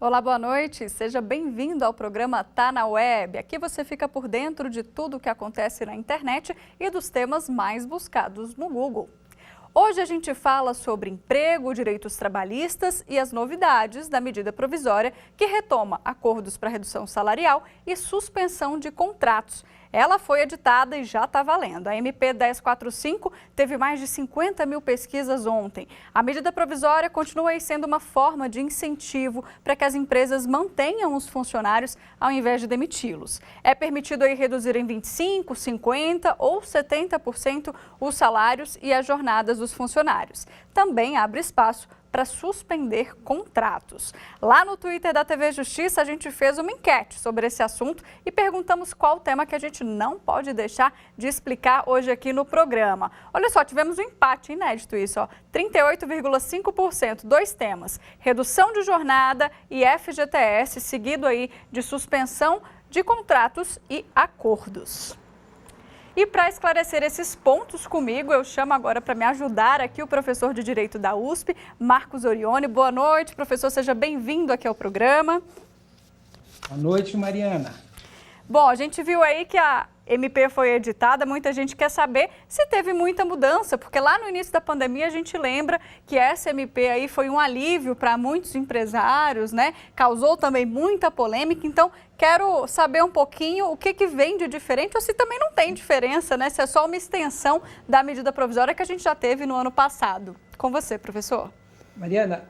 Olá, boa noite. Seja bem-vindo ao programa Tá na Web. Aqui você fica por dentro de tudo o que acontece na internet e dos temas mais buscados no Google. Hoje a gente fala sobre emprego, direitos trabalhistas e as novidades da medida provisória que retoma acordos para redução salarial e suspensão de contratos. Ela foi editada e já está valendo. A MP 1045 teve mais de 50 mil pesquisas ontem. A medida provisória continua aí sendo uma forma de incentivo para que as empresas mantenham os funcionários ao invés de demiti-los. É permitido aí reduzir em 25%, 50% ou 70% os salários e as jornadas dos funcionários. Também abre espaço para suspender contratos. Lá no Twitter da TV Justiça, a gente fez uma enquete sobre esse assunto e perguntamos qual tema que a gente não pode deixar de explicar hoje aqui no programa. Olha só, tivemos um empate inédito isso, ó, 38,5%, dois temas, redução de jornada e FGTS, seguido aí de suspensão de contratos e acordos. E para esclarecer esses pontos comigo, eu chamo agora para me ajudar aqui o professor de Direito da USP, Marcos Orione. Boa noite, professor, seja bem-vindo aqui ao programa. Boa noite, Mariana. Bom, a gente viu aí que a MP foi editada, muita gente quer saber se teve muita mudança, porque lá no início da pandemia a gente lembra que essa MP aí foi um alívio para muitos empresários, né? Causou também muita polêmica, então quero saber um pouquinho o que vem de diferente ou se também não tem diferença, né? Se é só uma extensão da medida provisória que a gente já teve no ano passado. Com você, professor. Mariana,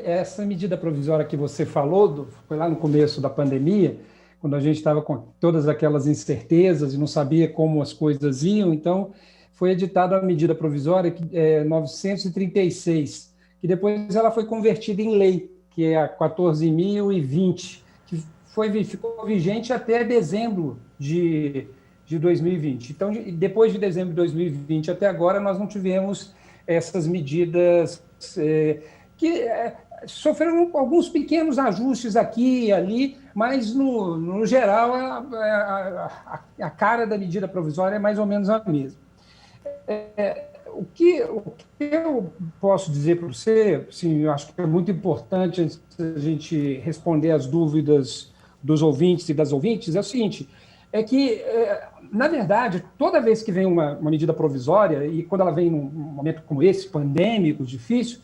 essa medida provisória que você falou, foi lá no começo da pandemia, quando a gente estava com todas aquelas incertezas e não sabia como as coisas iam, então foi editada a medida provisória 936, que depois ela foi convertida em lei, que é a 14.020, que ficou vigente até dezembro de 2020. Então, depois de dezembro de 2020 até agora, nós não tivemos essas medidas que sofreram alguns pequenos ajustes aqui e ali, mas, no geral, a cara da medida provisória é mais ou menos a mesma. O que eu posso dizer para você, assim, eu acho que é muito importante antes da gente responder as dúvidas dos ouvintes e das ouvintes, é o seguinte, é que, na verdade, toda vez que vem uma medida provisória, e quando ela vem num momento como esse, pandêmico, difícil,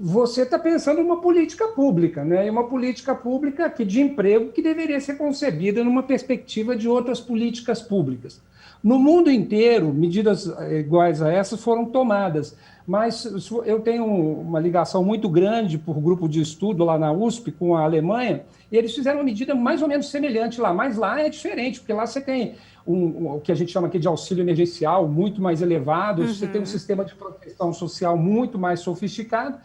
você está pensando em uma política pública, né? E uma política pública de emprego que deveria ser concebida numa perspectiva de outras políticas públicas. No mundo inteiro, medidas iguais a essas foram tomadas, mas eu tenho uma ligação muito grande por grupo de estudo lá na USP com a Alemanha, e eles fizeram uma medida mais ou menos semelhante lá, mas lá é diferente, porque lá você tem o que a gente chama aqui de auxílio emergencial muito mais elevado, você tem um sistema de proteção social muito mais sofisticado.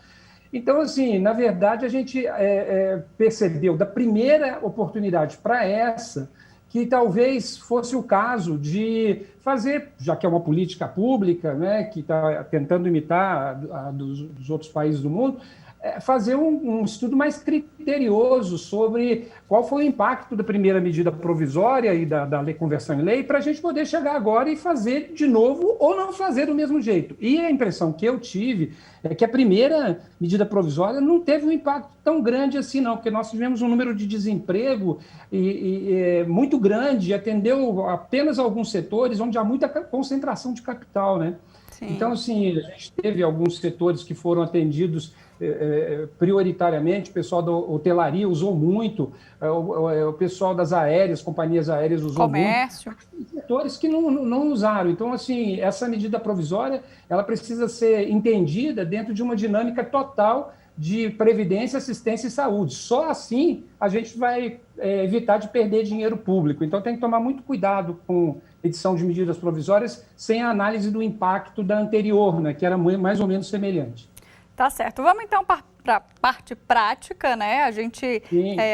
Então, assim, na verdade, a gente percebeu da primeira oportunidade para essa que talvez fosse o caso de fazer, já que é uma política pública, né, que está tentando imitar a dos outros países do mundo, fazer um estudo mais criterioso sobre qual foi o impacto da primeira medida provisória e da lei conversão em lei, para a gente poder chegar agora e fazer de novo ou não fazer do mesmo jeito. E a impressão que eu tive é que a primeira medida provisória não teve um impacto tão grande assim, não, porque nós tivemos um número de desemprego muito grande e atendeu apenas alguns setores onde há muita concentração de capital, né? Sim. Então, assim, a gente teve alguns setores que foram atendidos prioritariamente, o pessoal da hotelaria usou muito, o pessoal das aéreas, companhias aéreas usou comércio. Muito. Setores que não usaram. Então, assim, essa medida provisória, ela precisa ser entendida dentro de uma dinâmica total de previdência, assistência e saúde. Só assim a gente vai evitar de perder dinheiro público. Então, tem que tomar muito cuidado com edição de medidas provisórias sem a análise do impacto da anterior, né, que era mais ou menos semelhante. Tá certo. Vamos então para a parte prática, né? A gente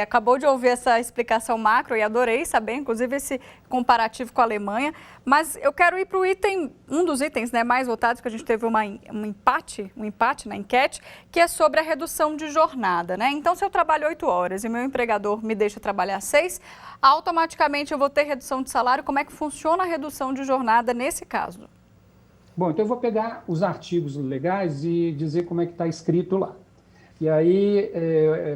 acabou de ouvir essa explicação macro e adorei saber, inclusive, esse comparativo com a Alemanha. Mas eu quero ir para o item, um dos itens, né, mais votados, que a gente teve um empate na enquete, que é sobre a redução de jornada, né? Então, se eu trabalho 8 horas e meu empregador me deixa trabalhar 6, automaticamente eu vou ter redução de salário. Como é que funciona a redução de jornada nesse caso? Bom, então eu vou pegar os artigos legais e dizer como é que está escrito lá. E aí,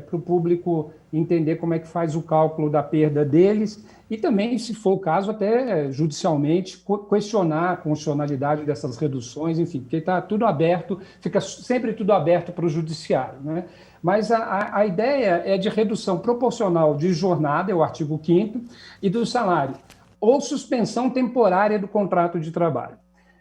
para o público entender como é que faz o cálculo da perda deles e também, se for o caso, até judicialmente questionar a constitucionalidade dessas reduções, enfim, porque está tudo aberto, fica sempre tudo aberto para o judiciário, né? Mas a ideia é de redução proporcional de jornada, é o artigo 5º, e do salário, ou suspensão temporária do contrato de trabalho.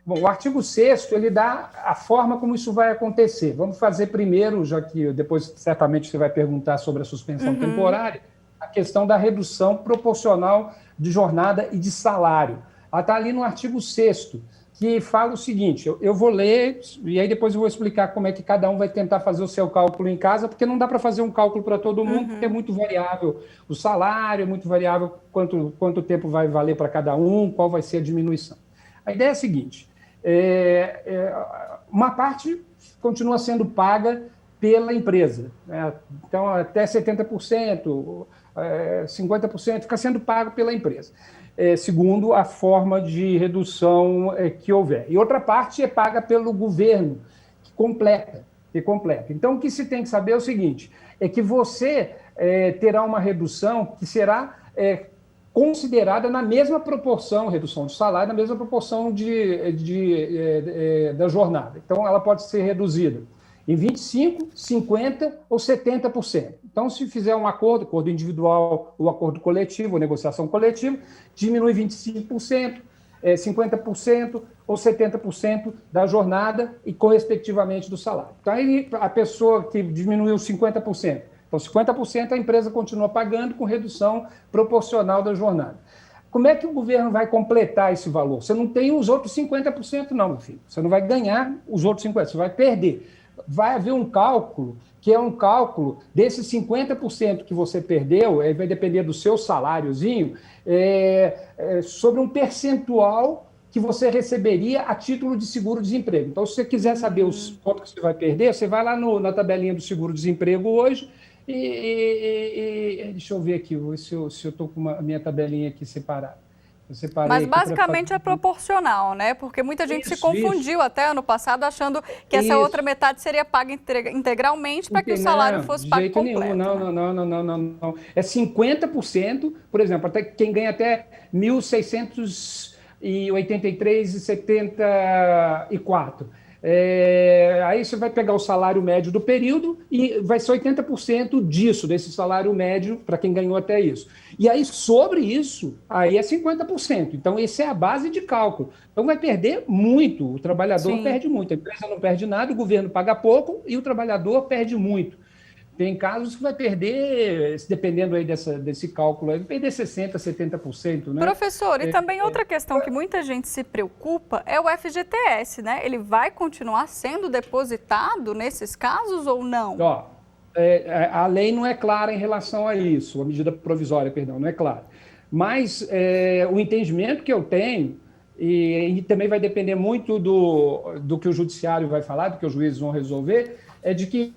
Bom, o artigo 6º, ele dá a forma como isso vai acontecer. Vamos fazer primeiro, já que depois certamente você vai perguntar sobre a suspensão temporária, a questão da redução proporcional de jornada e de salário. Ela está ali no artigo 6º, que fala o seguinte, eu vou ler e aí depois eu vou explicar como é que cada um vai tentar fazer o seu cálculo em casa, porque não dá para fazer um cálculo para todo mundo, porque é muito variável o salário, é muito variável quanto tempo vai valer para cada um, qual vai ser a diminuição. A ideia é a seguinte, uma parte continua sendo paga pela empresa, né? Então até 70%, 50% fica sendo pago pela empresa, segundo a forma de redução que houver. E outra parte é paga pelo governo, que completa. Então, o que se tem que saber é o seguinte, é que você terá uma redução que será considerada na mesma proporção, redução de salário, na mesma proporção da jornada. Então, ela pode ser reduzida em 25%, 50% ou 70%. Então, se fizer um acordo individual, ou acordo coletivo, ou negociação coletiva, diminui 25%, 50% ou 70% da jornada e, correspectivamente, do salário. Então, aí a pessoa que diminuiu 50%, então 50% a empresa continua pagando com redução proporcional da jornada. Como é que o governo vai completar esse valor? Você não tem os outros 50% não, meu filho. Você não vai ganhar os outros 50%, você vai perder. Vai haver um cálculo, que é um cálculo desses 50% que você perdeu, vai depender do seu saláriozinho, sobre um percentual que você receberia a título de seguro-desemprego. Então, se você quiser saber os quanto que você vai perder, você vai lá na tabelinha do seguro-desemprego hoje deixa eu ver aqui, se eu estou com a minha tabelinha aqui separada. Mas basicamente é proporcional, né? Porque muita gente se confundiu até ano passado achando que essa outra metade seria paga integralmente para que o salário fosse pago completo. Não. É 50%, por exemplo, até quem ganha até 1.683,74. Aí você vai pegar o salário médio do período e vai ser 80% disso, desse salário médio, para quem ganhou até isso. E aí, sobre isso, aí é 50%. Então, essa é a base de cálculo. Então, vai perder muito, o trabalhador perde muito, a empresa não perde nada, o governo paga pouco e o trabalhador perde muito. Tem casos que vai perder, dependendo aí desse cálculo, vai perder 60%, 70%. Né? Professor, e também outra questão que muita gente se preocupa é o FGTS, né? Ele vai continuar sendo depositado nesses casos ou não? A lei não é clara em relação a isso, a medida provisória, perdão, não é clara. Mas o entendimento que eu tenho, e também vai depender muito do que o judiciário vai falar, do que os juízes vão resolver, é de que,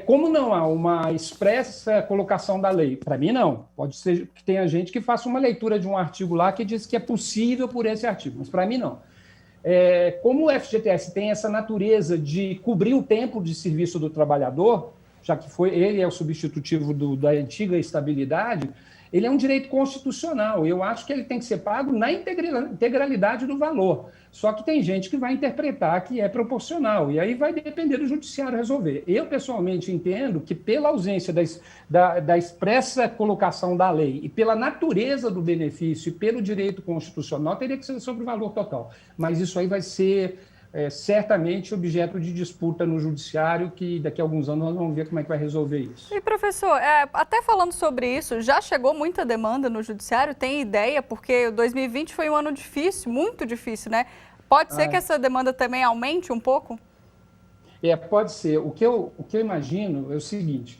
como não há uma expressa colocação da lei, para mim não, pode ser que tenha gente que faça uma leitura de um artigo lá que diz que é possível por esse artigo, mas para mim não. Como o FGTS tem essa natureza de cobrir o tempo de serviço do trabalhador, já que ele é o substitutivo da antiga estabilidade, ele é um direito constitucional. Eu acho que ele tem que ser pago na integralidade do valor. Só que tem gente que vai interpretar que é proporcional, e aí vai depender do judiciário resolver. Eu, pessoalmente, entendo que pela ausência da expressa colocação da lei e pela natureza do benefício e pelo direito constitucional, teria que ser sobre o valor total. Mas isso aí vai ser certamente objeto de disputa no judiciário, que daqui a alguns anos nós vamos ver como é que vai resolver isso. E professor, até falando sobre isso, já chegou muita demanda no judiciário? Tem ideia? Porque 2020 foi um ano difícil, muito difícil, né? Pode ser que essa demanda também aumente um pouco? Pode ser. O que eu imagino é o seguinte,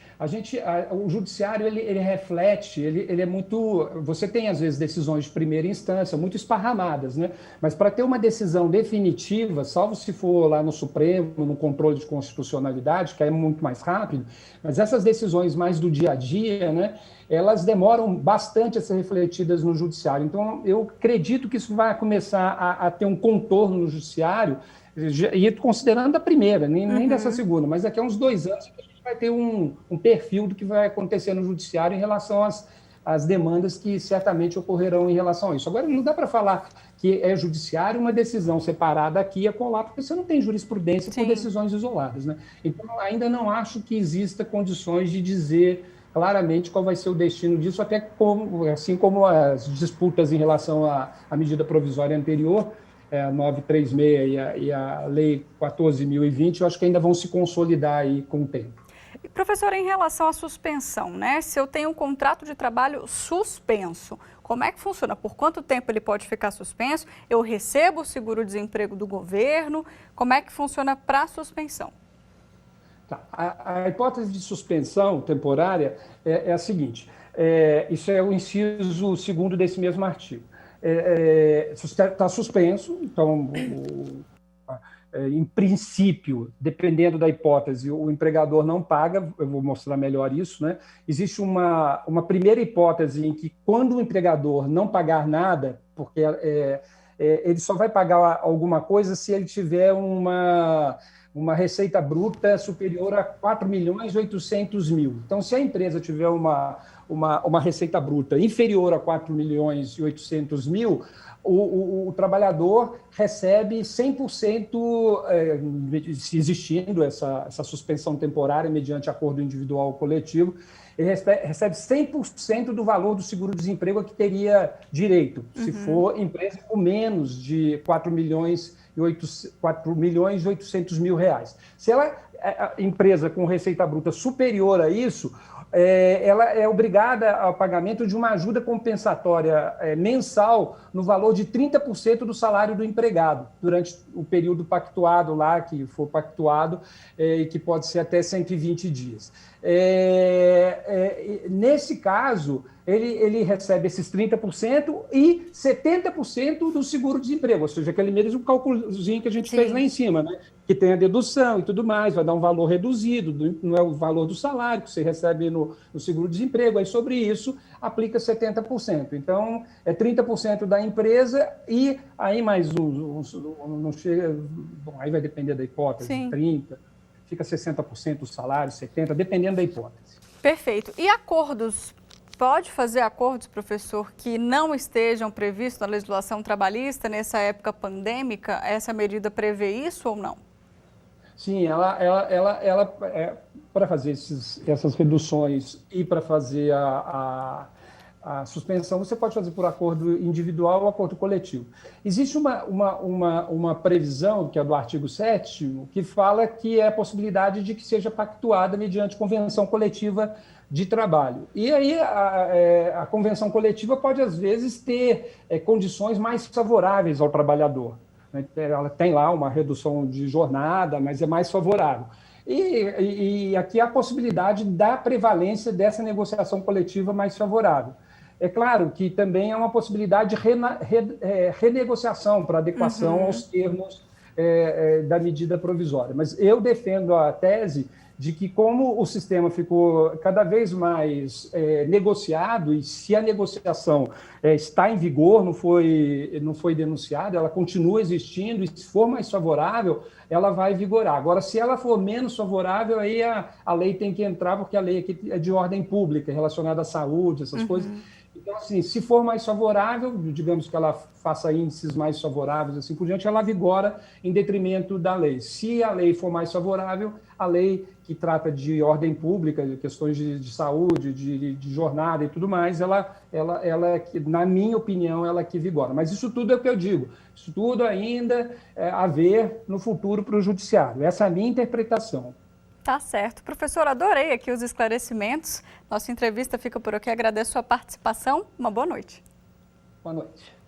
o judiciário ele reflete, ele é muito... Você tem, às vezes, decisões de primeira instância, muito esparramadas, né? Mas para ter uma decisão definitiva, salvo se for lá no Supremo, no controle de constitucionalidade, que é muito mais rápido, mas essas decisões mais do dia a dia, né, elas demoram bastante a ser refletidas no judiciário. Então, eu acredito que isso vai começar a ter um contorno no judiciário, e considerando a primeira, nem dessa segunda, mas daqui a uns 2 anos a gente vai ter um perfil do que vai acontecer no judiciário em relação às demandas que certamente ocorrerão em relação a isso. Agora, não dá para falar que é judiciário uma decisão separada aqui e acolá, porque você não tem jurisprudência por decisões isoladas, né? Então, ainda não acho que exista condições de dizer claramente qual vai ser o destino disso, até assim como as disputas em relação à medida provisória anterior, a 936 e a Lei 14.020, eu acho que ainda vão se consolidar aí com o tempo. E, professora, em relação à suspensão, né? Se eu tenho um contrato de trabalho suspenso, como é que funciona? Por quanto tempo ele pode ficar suspenso? Eu recebo o seguro-desemprego do governo? Como é que funciona para a suspensão? Tá. A hipótese de suspensão temporária é a seguinte, isso é o inciso 2º desse mesmo artigo. Está suspenso, então, em princípio, dependendo da hipótese, o empregador não paga, eu vou mostrar melhor isso, né? Existe uma primeira hipótese em que, quando o empregador não pagar nada, porque ele só vai pagar alguma coisa se ele tiver uma receita bruta superior a 4.800.000. Então, se a empresa tiver uma receita bruta inferior a 4.800.000, o trabalhador recebe 100%, se existindo essa suspensão temporária mediante acordo individual ou coletivo, ele recebe 100% do valor do seguro-desemprego a que teria direito, se for empresa com menos de 4.800.000 reais. Se ela é empresa com receita bruta superior a isso, ela é obrigada ao pagamento de uma ajuda compensatória mensal no valor de 30% do salário do empregado, durante o período pactuado lá, que for pactuado, e que pode ser até 120 dias. Nesse caso, ele recebe esses 30% e 70% do seguro-desemprego, ou seja, aquele mesmo cálculozinho que a gente fez lá em cima, né? Que tem a dedução e tudo mais, vai dar um valor reduzido, não é o valor do salário que você recebe no seguro-desemprego, aí sobre isso aplica 70%. Então, é 30% da empresa e aí mais não chega, bom, aí vai depender da hipótese, 30%, fica 60% do salário, 70%, dependendo da hipótese. Perfeito. E acordos? Pode fazer acordos, professor, que não estejam previstos na legislação trabalhista nessa época pandêmica? Essa medida prevê isso ou não? Sim, ela para fazer essas reduções e para fazer a suspensão, você pode fazer por acordo individual ou acordo coletivo. Existe uma previsão, que é do artigo 7º, que fala que é a possibilidade de que seja pactuada mediante convenção coletiva de trabalho. E aí a convenção coletiva pode, às vezes, ter condições mais favoráveis ao trabalhador. Ela tem lá uma redução de jornada, mas é mais favorável. E aqui há a possibilidade da prevalência dessa negociação coletiva mais favorável. É claro que também é uma possibilidade de renegociação para adequação aos termos da medida provisória. Mas eu defendo a tese de que, como o sistema ficou cada vez mais negociado, e se a negociação está em vigor, não foi denunciada, ela continua existindo, e se for mais favorável, ela vai vigorar. Agora, se ela for menos favorável, aí a lei tem que entrar, porque a lei aqui é de ordem pública, relacionada à saúde, essas coisas. Então, assim, se for mais favorável, digamos que ela faça índices mais favoráveis, assim por diante, ela vigora em detrimento da lei. Se a lei for mais favorável, a lei que trata de ordem pública, de questões de saúde, de jornada e tudo mais, ela, na minha opinião, ela que vigora. Mas isso tudo é o que eu digo. Isso tudo ainda a ver no futuro para o judiciário. Essa é a minha interpretação. Tá certo. Professor, adorei aqui os esclarecimentos. Nossa entrevista fica por aqui. Agradeço a sua participação. Uma boa noite. Boa noite.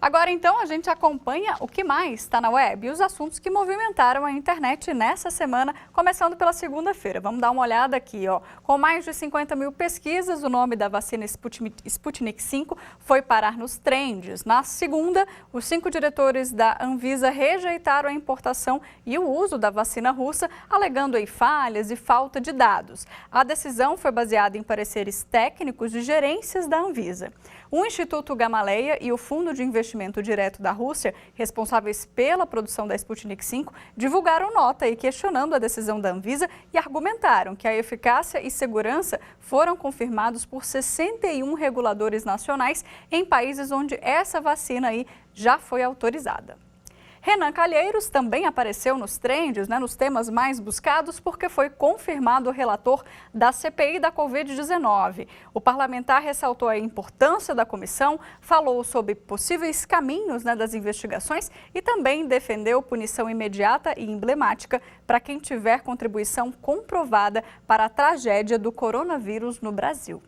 Agora, então, a gente acompanha o que mais está na web e os assuntos que movimentaram a internet nessa semana, começando pela segunda-feira. Vamos dar uma olhada aqui, ó. Com mais de 50 mil pesquisas, o nome da vacina Sputnik V foi parar nos trends. Na segunda, os 5 diretores da Anvisa rejeitaram a importação e o uso da vacina russa, alegando aí falhas e falta de dados. A decisão foi baseada em pareceres técnicos de gerências da Anvisa. O Instituto Gamaleya e o Fundo de Investimento investimento direto da Rússia, responsáveis pela produção da Sputnik V, divulgaram nota aí questionando a decisão da Anvisa e argumentaram que a eficácia e segurança foram confirmados por 61 reguladores nacionais em países onde essa vacina aí já foi autorizada. Renan Calheiros também apareceu nos trends, nos temas mais buscados, porque foi confirmado o relator da CPI da Covid-19. O parlamentar ressaltou a importância da comissão, falou sobre possíveis caminhos das investigações e também defendeu punição imediata e emblemática para quem tiver contribuição comprovada para a tragédia do coronavírus no Brasil.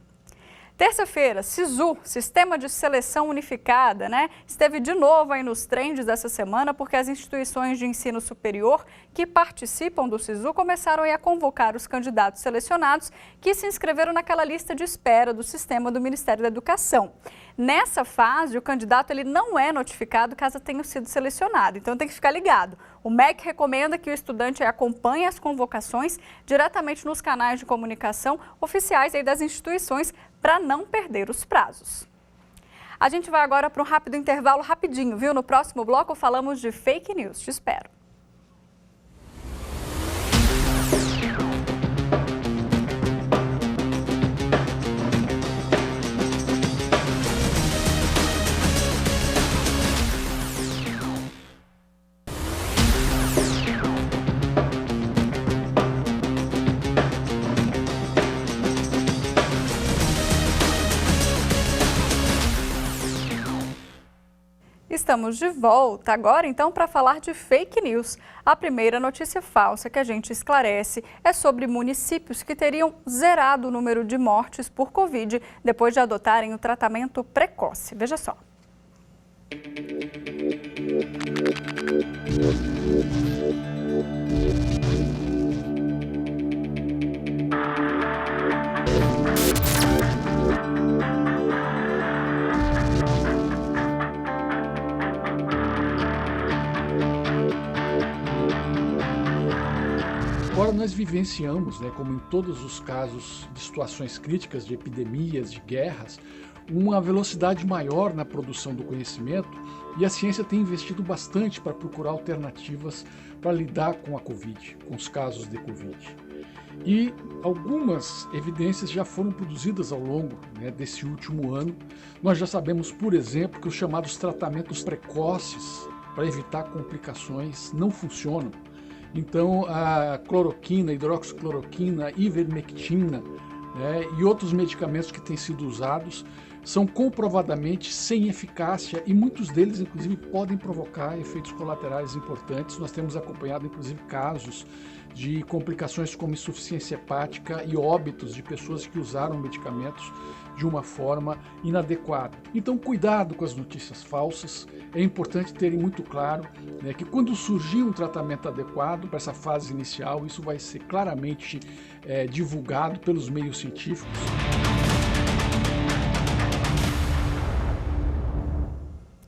Terça-feira, SISU, Sistema de Seleção Unificada, esteve de novo aí nos trends dessa semana porque as instituições de ensino superior que participam do SISU começaram a convocar os candidatos selecionados que se inscreveram naquela lista de espera do sistema do Ministério da Educação. Nessa fase, o candidato ele não é notificado caso tenha sido selecionado, então tem que ficar ligado. O MEC recomenda que o estudante acompanhe as convocações diretamente nos canais de comunicação oficiais aí das instituições para não perder os prazos. A gente vai agora para um rápido intervalo, rapidinho, viu? No próximo bloco falamos de fake news. Te espero. Estamos de volta agora, então, para falar de fake news. A primeira notícia falsa que a gente esclarece é sobre municípios que teriam zerado o número de mortes por Covid depois de adotarem o tratamento precoce. Veja só. Agora nós vivenciamos, como em todos os casos de situações críticas, de epidemias, de guerras, uma velocidade maior na produção do conhecimento e a ciência tem investido bastante para procurar alternativas para lidar com a Covid, com os casos de Covid. E algumas evidências já foram produzidas ao longo desse último ano. Nós já sabemos, por exemplo, que os chamados tratamentos precoces para evitar complicações não funcionam. Então, a cloroquina, hidroxicloroquina, ivermectina e outros medicamentos que têm sido usados são comprovadamente sem eficácia e muitos deles, inclusive, podem provocar efeitos colaterais importantes. Nós temos acompanhado, inclusive, casos de complicações como insuficiência hepática e óbitos de pessoas que usaram medicamentos de uma forma inadequada. Então, cuidado com as notícias falsas. É importante terem muito claro que quando surgir um tratamento adequado para essa fase inicial, isso vai ser claramente divulgado pelos meios científicos.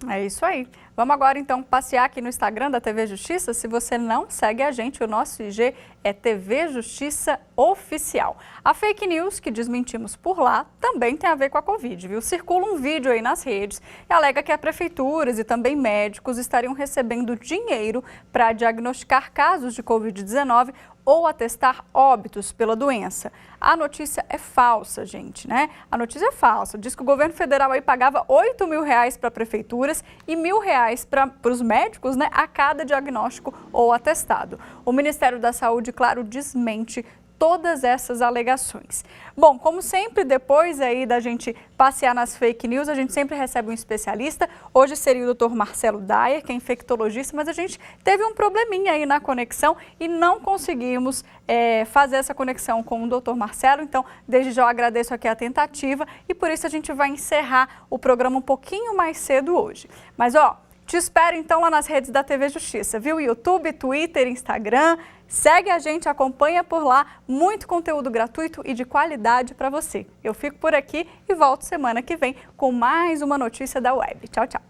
É isso aí. Vamos agora então passear aqui no Instagram da TV Justiça. Se você não segue a gente, o nosso IG é TV Justiça Oficial. A fake news que desmentimos por lá também tem a ver com a Covid, viu? Circula um vídeo aí nas redes e alega que as prefeituras e também médicos estariam recebendo dinheiro para diagnosticar casos de Covid-19 ou atestar óbitos pela doença. A notícia é falsa, gente, A notícia é falsa. Diz que o governo federal aí pagava R$8 mil para prefeituras e R$1.000 para os médicos, a cada diagnóstico ou atestado. O Ministério da Saúde, claro, desmente todas essas alegações. Bom, como sempre, depois aí da gente passear nas fake news, a gente sempre recebe um especialista. Hoje seria o Dr. Marcelo Dayer, que é infectologista, mas a gente teve um probleminha aí na conexão e não conseguimos fazer essa conexão com o Dr. Marcelo. Então, desde já eu agradeço aqui a tentativa e por isso a gente vai encerrar o programa um pouquinho mais cedo hoje. Mas, te espero então lá nas redes da TV Justiça, viu? YouTube, Twitter, Instagram. Segue a gente, acompanha por lá, muito conteúdo gratuito e de qualidade para você. Eu fico por aqui e volto semana que vem com mais uma notícia da web. Tchau, tchau.